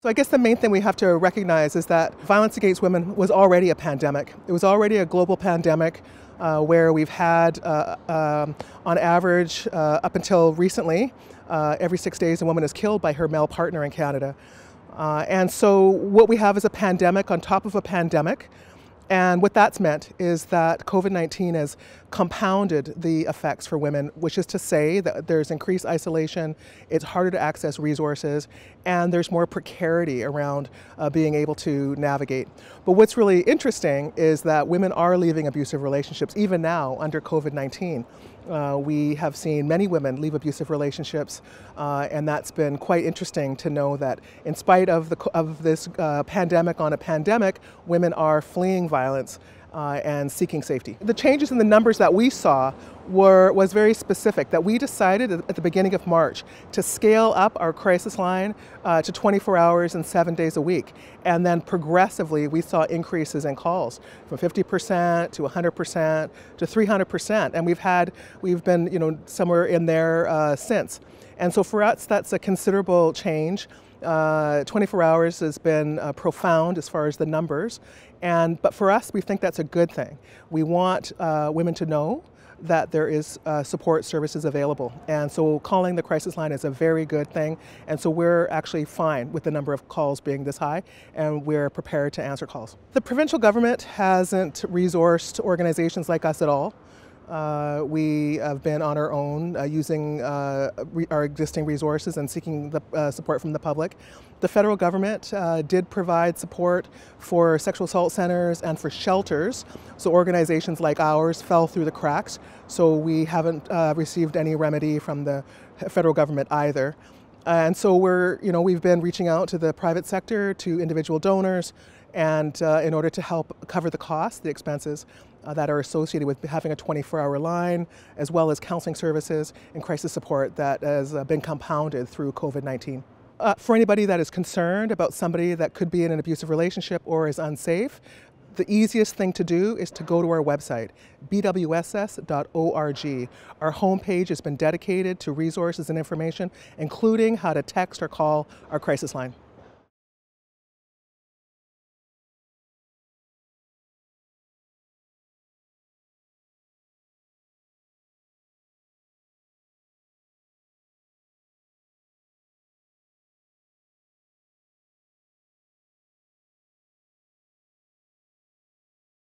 So I guess the main thing we have to recognize is that violence against women was already a pandemic. It was already a global pandemic where we've had, on average, up until recently, every 6 days a woman is killed by her male partner in Canada. And so what we have is a pandemic on top of a pandemic. And what that's meant is that COVID-19 has compounded the effects for women, which is to say that there's increased isolation, it's harder to access resources, and there's more precarity around being able to navigate. But what's really interesting is that women are leaving abusive relationships, even now under COVID-19. We have seen many women leave abusive relationships, and that's been quite interesting to know that in spite of this pandemic on a pandemic, women are fleeing violence and seeking safety. The changes in the numbers that we saw was very specific, that we decided at the beginning of March to scale up our crisis line to 24 hours and 7 days a week. And then progressively we saw increases in calls from 50% to 100% to 300%. And we've been somewhere in there since. And so for us, that's a considerable change. 24 hours has been profound as far as the numbers, but for us, we think that's a good thing. We want women to know that there is support services available, and so calling the crisis line is a very good thing, and so we're actually fine with the number of calls being this high, and we're prepared to answer calls. The provincial government hasn't resourced organizations like us at all. We have been on our own using our existing resources and seeking the support from the public. The federal government did provide support for sexual assault centers and for shelters, so organizations like ours fell through the cracks, so we haven't received any remedy from the federal government either. And so we've been reaching out to the private sector, to individual donors, and in order to help cover the costs, the expenses that are associated with having a 24-hour line, as well as counseling services and crisis support that has been compounded through COVID-19. For anybody that is concerned about somebody that could be in an abusive relationship or is unsafe, the easiest thing to do is to go to our website, bwss.org. Our homepage has been dedicated to resources and information, including how to text or call our crisis line.